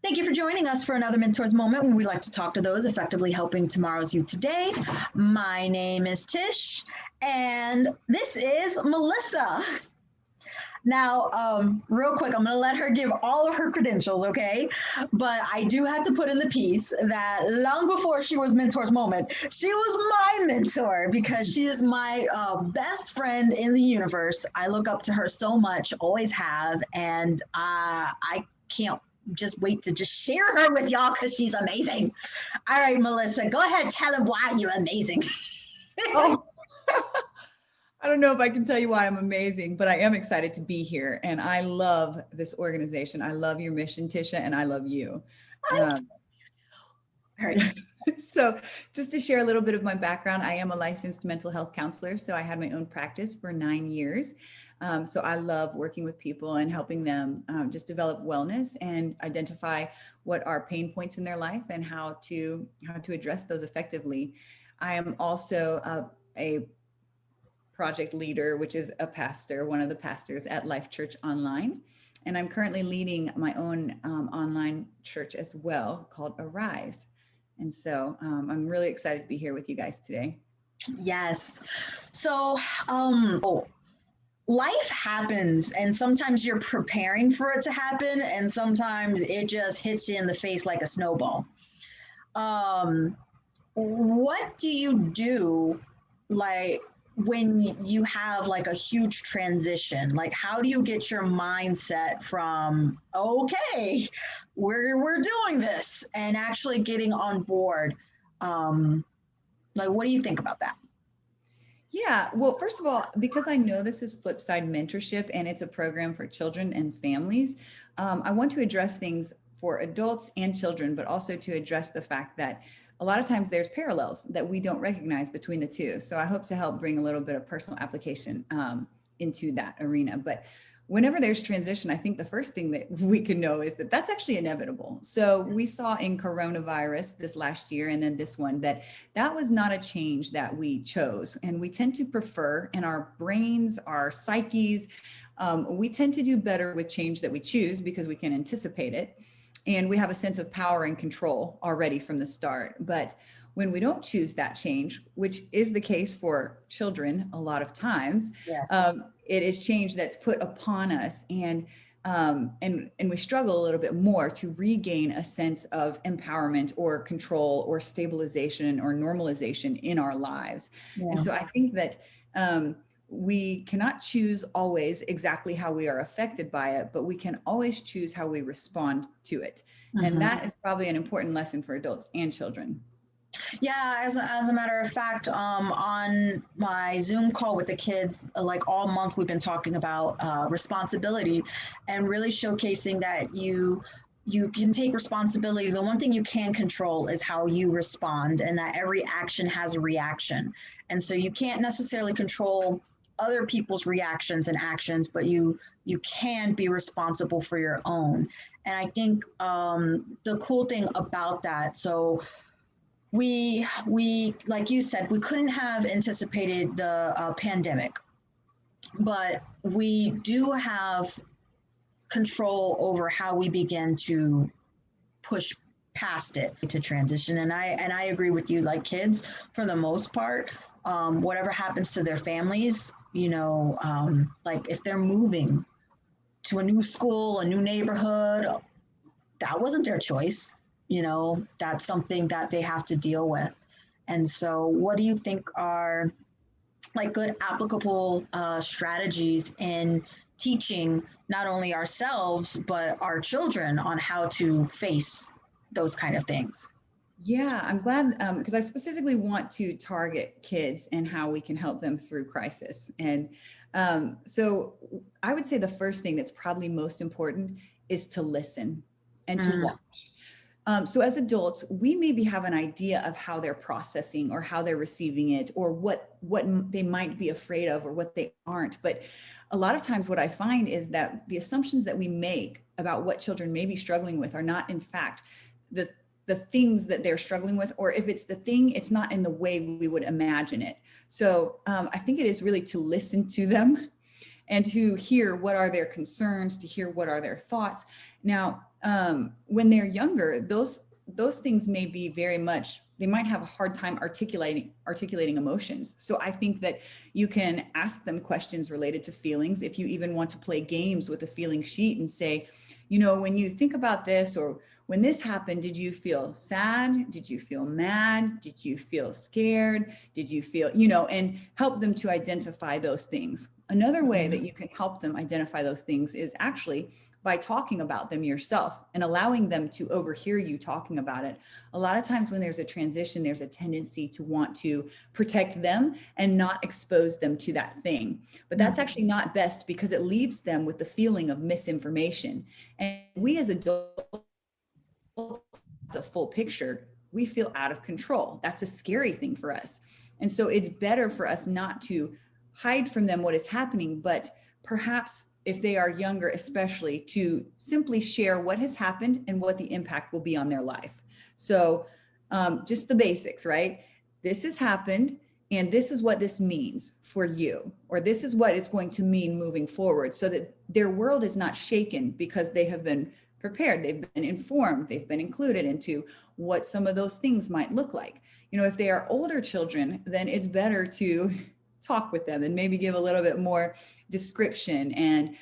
Thank you for joining us for another Mentors Moment when we like to talk to those effectively helping tomorrow's youth today. My name is Tish, and this is Melissa. Now, real quick, I'm going to let her give all of her credentials, okay? But I do have to put in the piece that long before she was Mentors Moment, she was my mentor because she is my best friend in the universe. I look up to her so much, always have, and I can't just wait to just share her with y'all because she's amazing. All right, Melissa, go ahead, tell them why you're amazing. Oh, I don't know if I can tell you why I'm amazing, but I am excited to be here. And I love this organization. I love your mission, Tisha, and I love you. All right. So just to share a little bit of my background, I am a licensed mental health counselor. So I had my own practice for 9 years. So I love working with people and helping them just develop wellness and identify what are pain points in their life and how to address those effectively. I am also a project leader, which is a pastor, one of the pastors at Life Church Online. And I'm currently leading my own online church as well called Arise. And so I'm really excited to be here with you guys today. Yes. So life happens, and sometimes you're preparing for it to happen, and sometimes it just hits you in the face like a snowball. What do you do, like, when you have like a huge transition? Like, how do you get your mindset from, okay, we're doing this, and actually getting on board? Like, what do you think about that? Yeah, well, first of all, because I know this is Flipside Mentorship and it's a program for children and families, I want to address things for adults and children, but also to address the fact that a lot of times there's parallels that we don't recognize between the two. So I hope to help bring a little bit of personal application into that arena. But whenever there's transition, I think the first thing that we can know is that that's actually inevitable. So we saw in coronavirus this last year and then this one that was not a change that we chose. And we tend to prefer in our brains, our psyches, we tend to do better with change that we choose because we can anticipate it. And we have a sense of power and control already from the start. But when we don't choose that change, which is the case for children a lot of times, Yes. it is change that's put upon us, and we struggle a little bit more to regain a sense of empowerment or control or stabilization or normalization in our lives. Yeah. And so I think that we cannot choose always exactly how we are affected by it, but we can always choose how we respond to it. And that is probably an important lesson for adults and children. Yeah, as a matter of fact, on my Zoom call with the kids, like all month, we've been talking about responsibility and really showcasing that you can take responsibility. The one thing you can control is how you respond, and that every action has a reaction. And so you can't necessarily control other people's reactions and actions, but you can be responsible for your own. And I think the cool thing about that, so we like you said, we couldn't have anticipated the pandemic, but we do have control over how we begin to push past it to transition. And I agree with you, like kids, for the most part, whatever happens to their families, like if they're moving to a new school, a new neighborhood, that wasn't their choice. That's something that they have to deal with. And so what do you think are like good applicable strategies in teaching not only ourselves, but our children on how to face those kind of things? Yeah, I'm glad because I specifically want to target kids and how we can help them through crisis. And so I would say the first thing that's probably most important is to listen and to watch. So as adults, we maybe have an idea of how they're processing or how they're receiving it or what they might be afraid of or what they aren't. But a lot of times what I find is that the assumptions that we make about what children may be struggling with are not, in fact, the things that they're struggling with, or if it's the thing, it's not in the way we would imagine it. So I think it is really to listen to them and to hear what are their concerns, to hear what are their thoughts. Now, when they're younger, those things may be very much, they might have a hard time articulating emotions. So I think that you can ask them questions related to feelings. If you even want to play games with a feeling sheet and say, you know, when you think about this, or when this happened, did you feel sad? Did you feel mad? Did you feel scared? Did you feel, you know, and help them to identify those things. Another way that you can help them identify those things is actually by talking about them yourself and allowing them to overhear you talking about it. A lot of times when there's a transition, there's a tendency to want to protect them and not expose them to that thing. But that's actually not best, because it leaves them with the feeling of misinformation. And we as adults, the full picture, we feel out of control. That's a scary thing for us. And so it's better for us not to hide from them what is happening, but perhaps if they are younger, especially, to simply share what has happened and what the impact will be on their life. So just the basics, right? This has happened, and this is what this means for you, or this is what it's going to mean moving forward, so that their world is not shaken, because they have been prepared, they've been informed, they've been included into what some of those things might look like. You know, if they are older children, then it's better to talk with them and maybe give a little bit more description and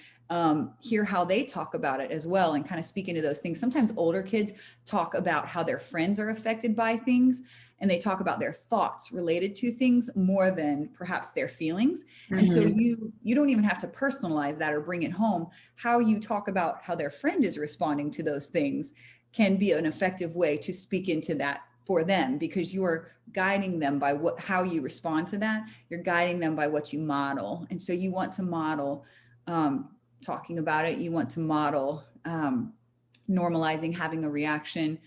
hear how they talk about it as well, and kind of speak into those things. Sometimes older kids talk about how their friends are affected by things, and they talk about their thoughts related to things more than perhaps their feelings. And so you don't even have to personalize that or bring it home. How you talk about how their friend is responding to those things can be an effective way to speak into that for them, because you are guiding them by how you respond to that. You're guiding them by what you model. And so you want to model talking about it. You want to model normalizing having a reaction,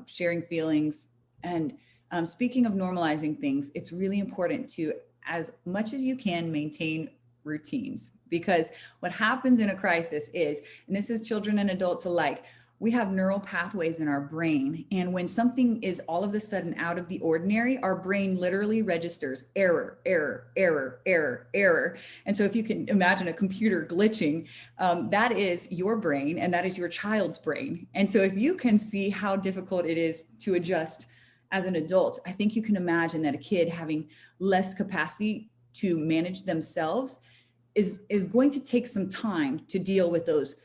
sharing feelings. And speaking of normalizing things, it's really important to, as much as you can, maintain routines, because what happens in a crisis is, and this is children and adults alike, we have neural pathways in our brain. And when something is all of a sudden out of the ordinary, our brain literally registers error, error, error, error, error. And so if you can imagine a computer glitching, that is your brain, and that is your child's brain. And so if you can see how difficult it is to adjust as an adult, I think you can imagine that a kid having less capacity to manage themselves is going to take some time to deal with those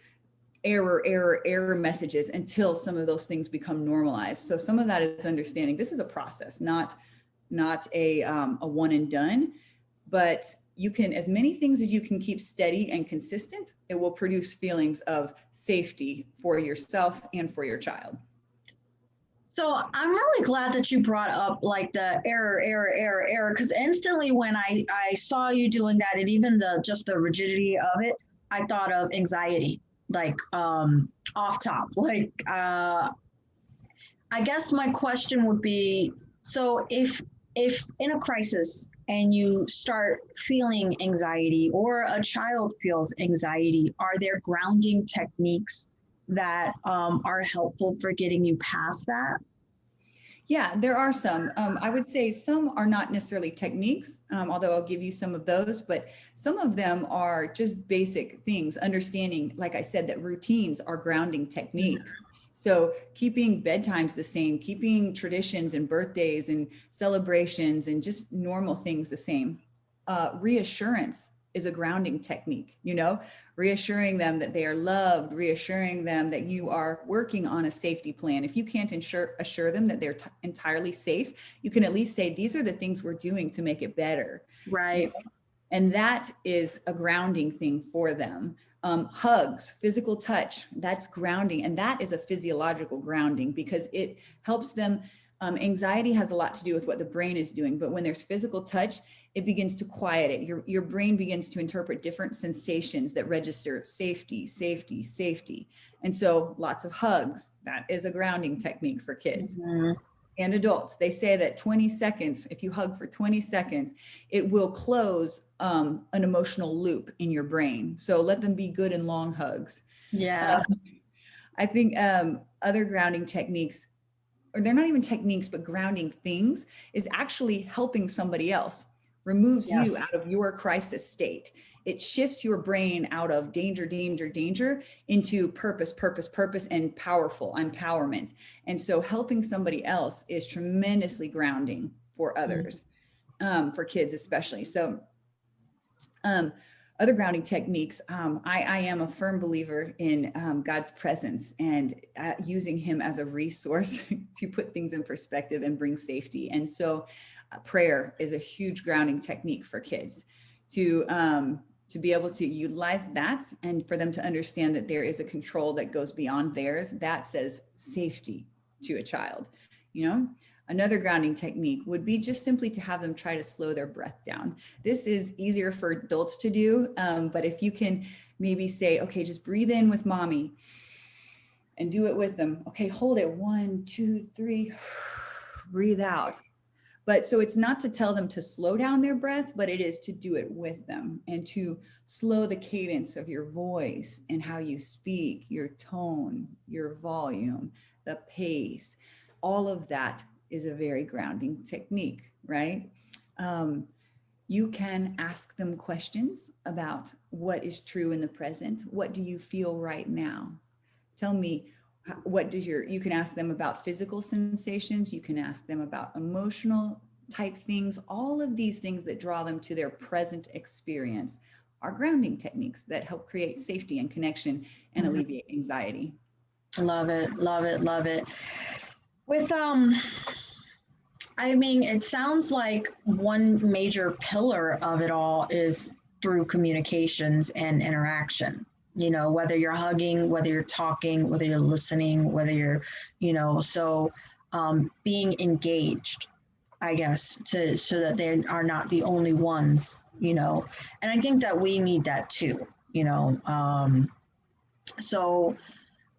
error messages until some of those things become normalized. So some of that is understanding this is a process, not a one and done, but you can, as many things as you can keep steady and consistent, it will produce feelings of safety for yourself and for your child. So I'm really glad that you brought up like the error, because instantly when I saw you doing that, and even just the rigidity of it, I thought of anxiety, like off top. Like I guess my question would be, so if in a crisis and you start feeling anxiety, or a child feels anxiety, are there grounding techniques that are helpful for getting you past that? Yeah, there are some. I would say some are not necessarily techniques, although I'll give you some of those, but some of them are just basic things. Understanding, like I said, that routines are grounding techniques. So keeping bedtimes the same, keeping traditions and birthdays and celebrations and just normal things the same. Reassurance is a grounding technique, reassuring them that they are loved, reassuring them that you are working on a safety plan. If you can't assure them that they're entirely safe, you can at least say, these are the things we're doing to make it better. Right. And that is a grounding thing for them. Hugs, physical touch, that's grounding. And that is a physiological grounding, because it helps them. Anxiety has a lot to do with what the brain is doing, but when there's physical touch, it begins to quiet it. Your brain begins to interpret different sensations that register safety, safety, safety. And so lots of hugs, that is a grounding technique for kids. And adults. They say that 20 seconds, if you hug for 20 seconds, it will close an emotional loop in your brain. So let them be good and long hugs. Yeah. I think other grounding techniques, or they're not even techniques, but grounding things, is actually helping somebody else. removes you Yes. out of your crisis state. It shifts your brain out of danger, danger, danger into purpose, purpose, purpose, and powerful empowerment. And so helping somebody else is tremendously grounding for others, for kids especially. So um, other grounding techniques, I am a firm believer in God's presence and using him as a resource to put things in perspective and bring safety. And so prayer is a huge grounding technique for kids to be able to utilize that, and for them to understand that there is a control that goes beyond theirs. That says safety to a child, you know. Another grounding technique would be just simply to have them try to slow their breath down. This is easier for adults to do, but if you can maybe say, okay, just breathe in with mommy and do it with them. Okay, hold it, 1, 2, 3, breathe out. But so it's not to tell them to slow down their breath, but it is to do it with them and to slow the cadence of your voice and how you speak, your tone, your volume, the pace. All of that is a very grounding technique, right? You can ask them questions about what is true in the present. What do you feel right now? Tell me, what does you can ask them about physical sensations. You can ask them about emotional type things. All of these things that draw them to their present experience are grounding techniques that help create safety and connection and alleviate anxiety. Love it, love it, love it. With I mean, it sounds like one major pillar of it all is through communications and interaction. You know, whether you're hugging, whether you're talking, whether you're listening, whether you're, you know, so being engaged, I guess, to so that they are not the only ones, you know. And I think that we need that too, you know. So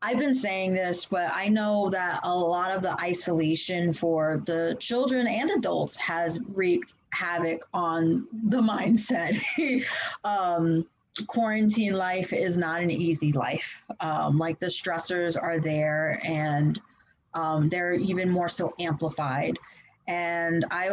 I've been saying this, but I know that a lot of the isolation for the children and adults has wreaked havoc on the mindset. Quarantine life is not an easy life. Like the stressors are there, and they're even more so amplified. And I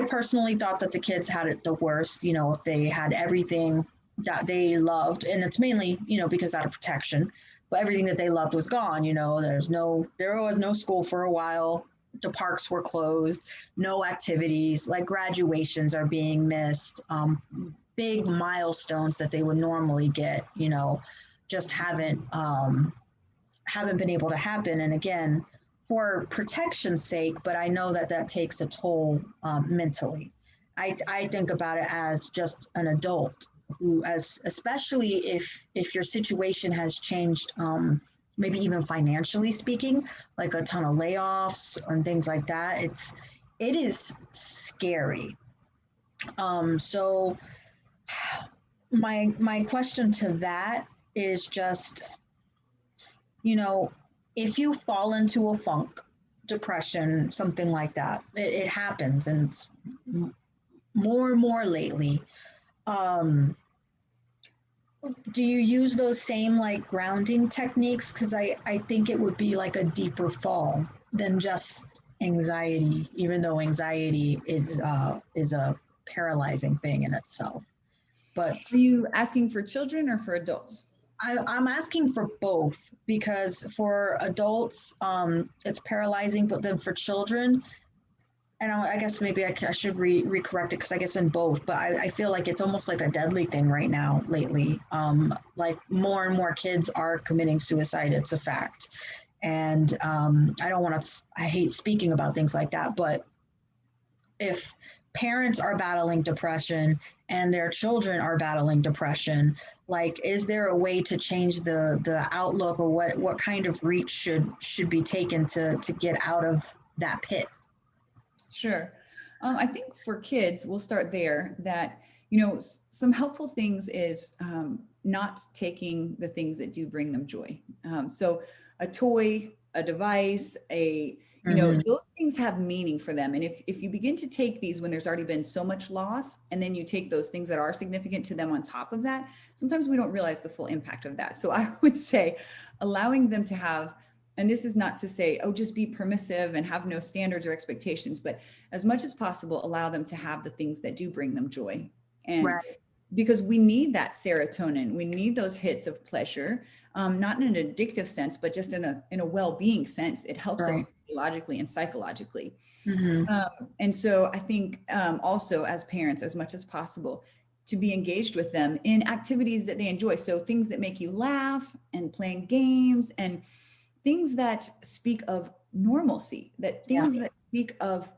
personally thought that the kids had it the worst, you know, if they had everything that they loved, and it's mainly, you know, because out of protection, but everything that they loved was gone. You know, there was no school for a while. The parks were closed, no activities, like graduations are being missed. Big milestones that they would normally get, you know, just haven't been able to happen. And again, for protection's sake, but I know that that takes a toll mentally. I think about it as just an adult who, as especially if your situation has changed, maybe even financially speaking, like a ton of layoffs and things like that. It is scary. So my question to that is just, you know, if you fall into a funk, depression, something like that, it happens, and it's more and more lately. Um, do you use those same like grounding techniques? Because I think it would be like a deeper fall than just anxiety, even though anxiety is a paralyzing thing in itself. But Are you asking for children or for adults? I'm asking for both, because for adults, it's paralyzing, but then for children, and I guess maybe I should recorrect it, because I guess in both, but I feel like it's almost like a deadly thing right now lately. Like more and more kids are committing suicide. It's a fact. And I don't want to, I hate speaking about things like that, but if parents are battling depression and their children are battling depression, like, is there a way to change the outlook, or what kind of reach should be taken to get out of that pit? Sure. I think for kids, we'll start there, that, you know, some helpful things is not taking the things that do bring them joy. So a toy, a device, you know, those things have meaning for them. And if you begin to take these when there's already been so much loss, and then you take those things that are significant to them on top of that, sometimes we don't realize the full impact of that. So I would say allowing them to have and this is not to say, oh, just be permissive and have no standards or expectations, but as much as possible, allow them to have the things that do bring them joy. And Right. because we need that serotonin, we need those hits of pleasure, not in an addictive sense, but just in a well-being sense. It helps us Right. physiologically and psychologically. Mm-hmm. And so I think also as parents, as much as possible, to be engaged with them in activities that they enjoy. So things that make you laugh and playing games and things that speak of normalcy, that Yeah. things that speak of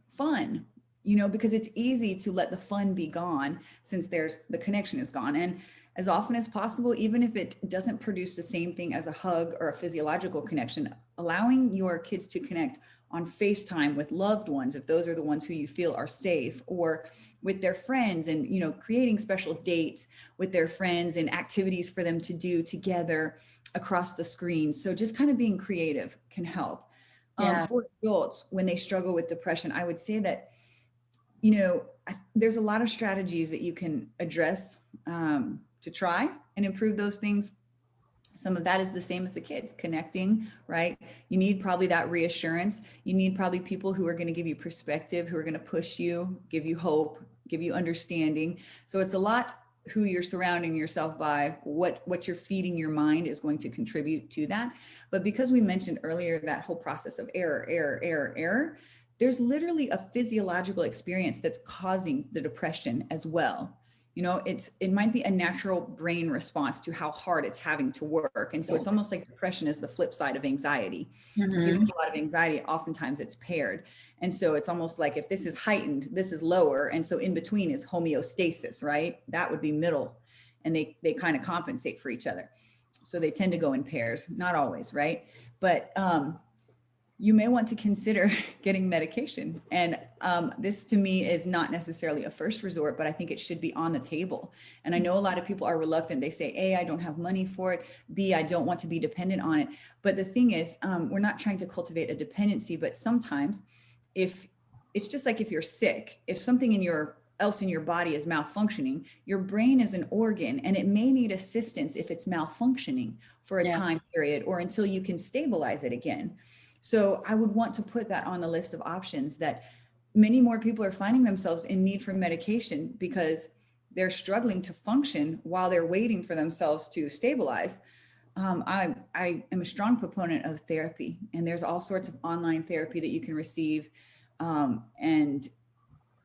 fun, because it's easy to let the fun be gone since the connection is gone. And as often as possible, even if it doesn't produce the same thing as a hug or a physiological connection, allowing your kids to connect on FaceTime with loved ones, if those are the ones who you feel are safe, or with their friends, and creating special dates with their friends and activities for them to do together across the screen. So just kind of being creative can help. Yeah. For adults, when they struggle with depression, I would say that, there's a lot of strategies that you can address to try and improve those things. Some of that is the same as the kids connecting, right? You need probably that reassurance. You need probably people who are going to give you perspective, who are going to push you, give you hope, give you understanding. So it's a lot who you're surrounding yourself by, what you're feeding your mind is going to contribute to that. But because we mentioned earlier that whole process of error, there's literally a physiological experience that's causing the depression as well. It might be a natural brain response to how hard it's having to work. And so it's almost like depression is the flip side of anxiety. If you Mm-hmm. have a lot of anxiety, oftentimes it's paired. And so it's almost like if this is heightened, this is lower. And so in between is homeostasis, right? That would be middle. And they kind of compensate for each other. So they tend to go in pairs, not always, right? But you may want to consider getting medication. And this to me is not necessarily a first resort, but I think it should be on the table. And I know a lot of people are reluctant. They say, A, I don't have money for it. B, I don't want to be dependent on it. But the thing is, we're not trying to cultivate a dependency, but sometimes if it's just like if you're sick, if something else in your body is malfunctioning, your brain is an organ and it may need assistance if it's malfunctioning for a Yeah. time period or until you can stabilize it again. So I would want to put that on the list of options, that many more people are finding themselves in need for medication because they're struggling to function while they're waiting for themselves to stabilize. I am a strong proponent of therapy, and there's all sorts of online therapy that you can receive. And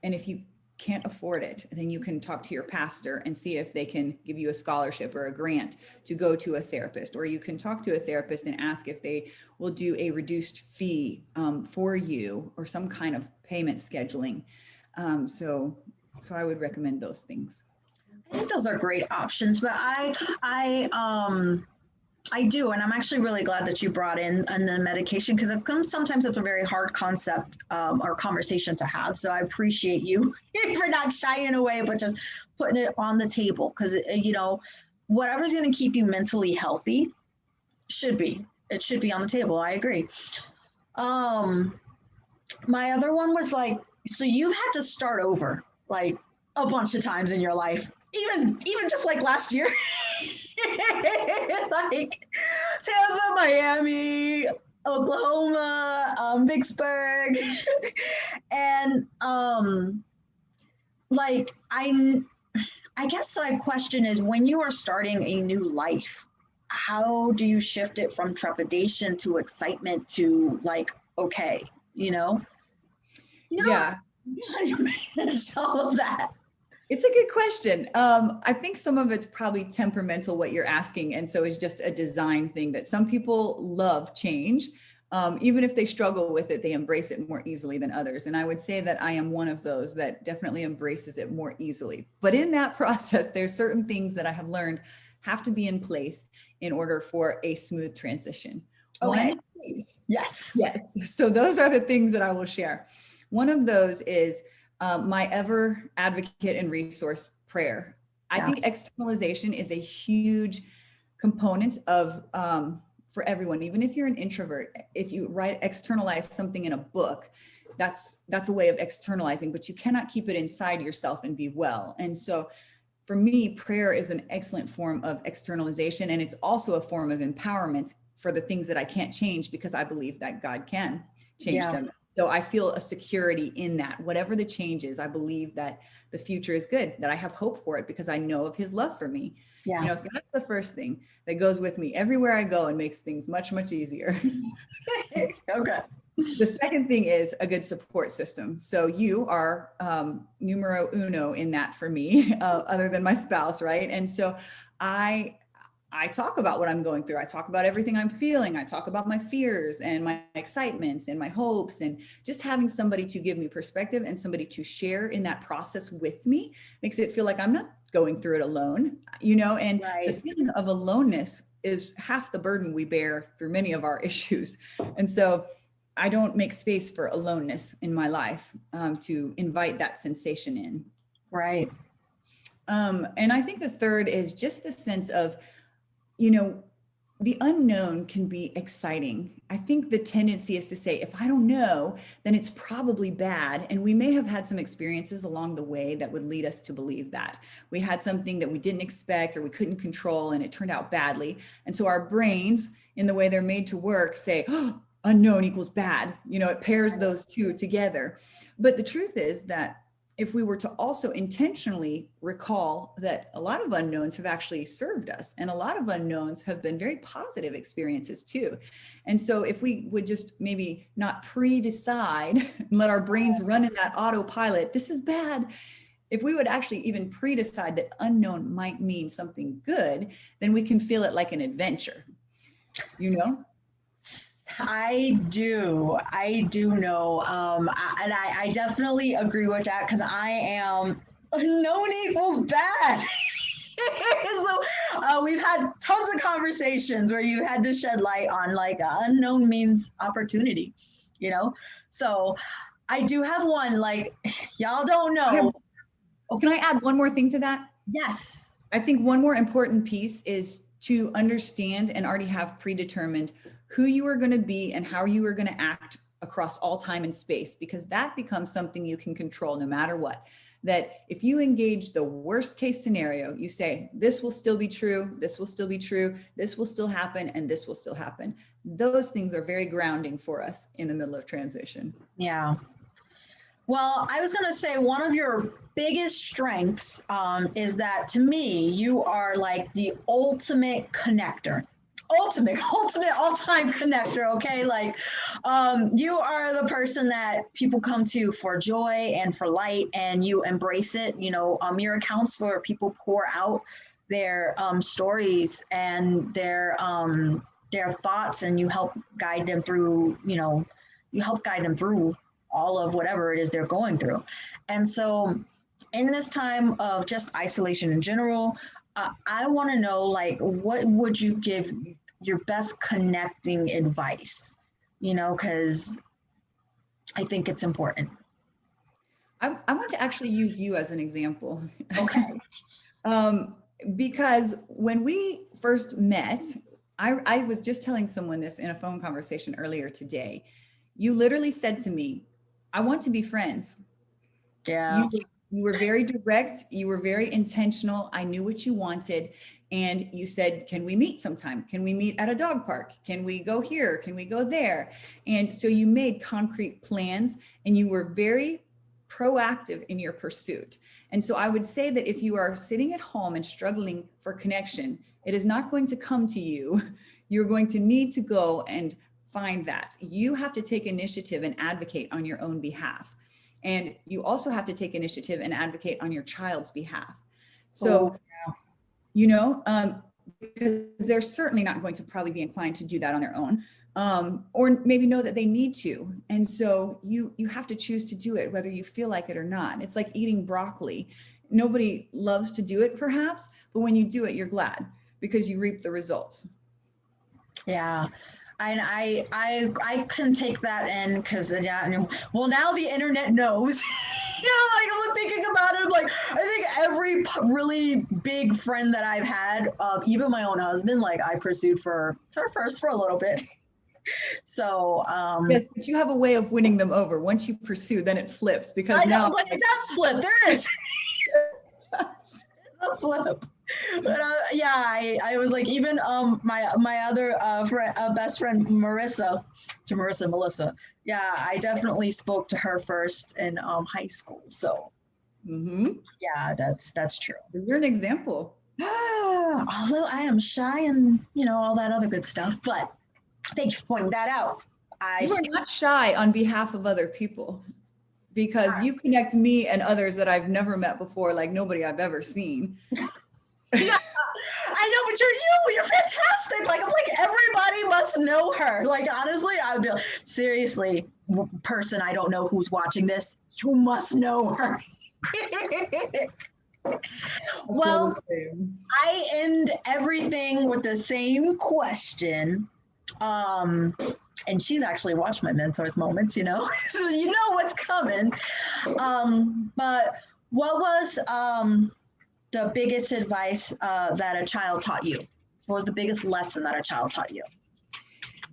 if you can't afford it, then you can talk to your pastor and see if they can give you a scholarship or a grant to go to a therapist, or you can talk to a therapist and ask if they will do a reduced fee for you or some kind of payment scheduling. So I would recommend those things. I think those are great options, but I do, and I'm actually really glad that you brought in the medication, because sometimes it's a very hard concept or conversation to have. So I appreciate you for not shying away, but just putting it on the table, because whatever's going to keep you mentally healthy should be on the table. I agree. My other one was like, so you've had to start over like a bunch of times in your life, even just like last year. Like Tampa, Miami, Oklahoma, Vicksburg, and like I guess my question is, when you are starting a new life, how do you shift it from trepidation to excitement to like, okay, Yeah. how do you manage all of that? It's a good question. I think some of it's probably temperamental, what you're asking. And so it's just a design thing that some people love change. Even if they struggle with it, they embrace it more easily than others. And I would say that I am one of those that definitely embraces it more easily. But in that process, there's certain things that I have learned have to be in place in order for a smooth transition. Okay, One, please. Yes. yes. So those are the things that I will share. One of those is my ever advocate and resource, prayer. I think externalization is a huge component of for everyone. Even if you're an introvert, if you externalize something in a book, that's a way of externalizing, but you cannot keep it inside yourself and be well. And so for me, prayer is an excellent form of externalization, and it's also a form of empowerment for the things that I can't change, because I believe that God can change Yeah. them. So I feel a security in that. Whatever the change is, I believe that the future is good, that I have hope for it because I know of his love for me. Yeah. You know, so that's the first thing that goes with me everywhere I go and makes things much, much easier. Okay. The second thing is a good support system. So you are numero uno in that for me, other than my spouse, right? And so I I talk about what I'm going through. I talk about everything I'm feeling. I talk about my fears and my excitements and my hopes, and just having somebody to give me perspective and somebody to share in that process with me makes it feel like I'm not going through it alone, you know, and the Right. feeling of aloneness is half the burden we bear through many of our issues. And so I don't make space for aloneness in my life, to invite that sensation in. Right. And I think the third is just the sense of, you know, the unknown can be exciting. I think the tendency is to say, if I don't know, then it's probably bad. And we may have had some experiences along the way that would lead us to believe that. We had something that we didn't expect or we couldn't control and it turned out badly. And so our brains, in the way they're made to work, say, oh, unknown equals bad. You know, it pairs those two together. But the truth is that if we were to also intentionally recall that a lot of unknowns have actually served us, and a lot of unknowns have been very positive experiences too. And so if we would just maybe not pre-decide and let our brains run in that autopilot, this is bad. If we would actually even pre-decide that unknown might mean something good, then we can feel it like an adventure, you know? I do know. And I definitely agree with that because I am known equals bad. So we've had tons of conversations where you had to shed light on like unknown means opportunity, you know? So I do have one, like, y'all don't know. Can I add one more thing to that? Yes. I think one more important piece is to understand and already have predetermined who you are going to be and how you are going to act across all time and space, because that becomes something you can control no matter what. That if you engage the worst case scenario, you say, this will still be true, this will still be true, this will still happen, and this will still happen. Those things are very grounding for us in the middle of transition. Yeah. Well, I was going to say one of your biggest strengths is that to me, you are like the ultimate connector. Ultimate all-time connector. Okay, like you are the person that people come to for joy and for light, and you embrace it. You know, you're a counselor. People pour out their stories and their thoughts, and you help guide them through. You know, you help guide them through all of whatever it is they're going through. And so, in this time of just isolation in general, I want to know, like, what would you give your best connecting advice? You know, because I think it's important. I want to actually use you as an example. Okay. Because when we first met, I was just telling someone this in a phone conversation earlier today. You literally said to me, I want to be friends. Yeah. You were very direct. You were very intentional. I knew what you wanted. And you said, can we meet sometime? Can we meet at a dog park? Can we go here? Can we go there? And so you made concrete plans and you were very proactive in your pursuit. And so I would say that if you are sitting at home and struggling for connection, it is not going to come to you. You're going to need to go and find that. You have to take initiative and advocate on your own behalf. And you also have to take initiative and advocate on your child's behalf. So, you know, because they're certainly not going to probably be inclined to do that on their own, or maybe know that they need to. And so you have to choose to do it, whether you feel like it or not. It's like eating broccoli. Nobody loves to do it perhaps, but when you do it, you're glad because you reap the results. Yeah. And I can take that in because well, now the internet knows. You know, like I'm thinking about it, like I think every really big friend that I've had, even my own husband, like I pursued for first for a little bit. So yes, but you have a way of winning them over. Once you pursue, then it flips because I know, now but it does flip. There is a flip. But yeah, I was like, even my other best friend Melissa. Yeah, I definitely spoke to her first in high school. So Mm-hmm. yeah, that's true. You're an example. Although I am shy and all that other good stuff, but thank you for pointing that out. You are not shy on behalf of other people because you connect me and others that I've never met before, like nobody I've ever seen. Yeah, I know, but you're fantastic. Like I'm like everybody must know her. Like honestly, I would be like, seriously, person I don't know who's watching this, you must know her. Well, I end everything with the same question. And she's actually watched my mentors moments, so you know what's coming. But what was the biggest advice that a child taught you? What was the biggest lesson that a child taught you?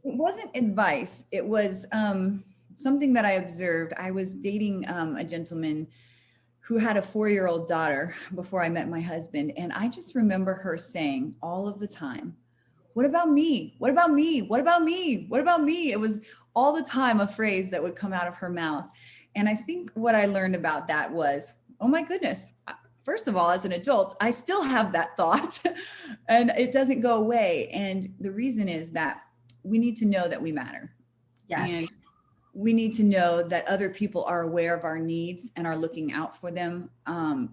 It wasn't advice. It was something that I observed. I was dating a gentleman who had a 4-year-old daughter before I met my husband. And I just remember her saying all of the time, what about me? What about me? What about me? What about me? It was all the time a phrase that would come out of her mouth. And I think what I learned about that was, oh my goodness, first of all, as an adult, I still have that thought and it doesn't go away. And the reason is that we need to know that we matter. Yes. And we need to know that other people are aware of our needs and are looking out for them.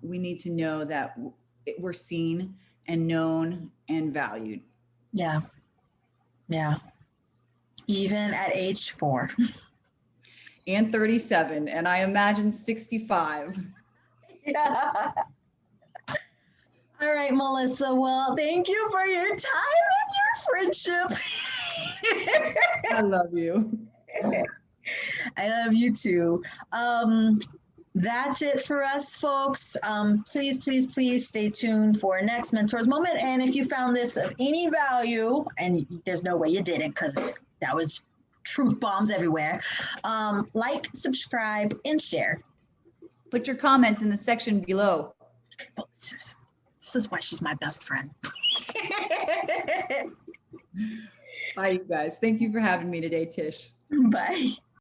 We need to know that we're seen and known and valued. Yeah. Yeah. Even at age 4. And 37, and I imagine 65. Yeah. All right, Melissa. Well, thank you for your time and your friendship. I love you. I love you too. That's it for us, folks. Please, please, please stay tuned for next Mentors Moment. And if you found this of any value, and there's no way you didn't because that was truth bombs everywhere, like, subscribe, and share. Put your comments in the section below. This is why she's my best friend. Bye, you guys. Thank you for having me today, Tish. Bye.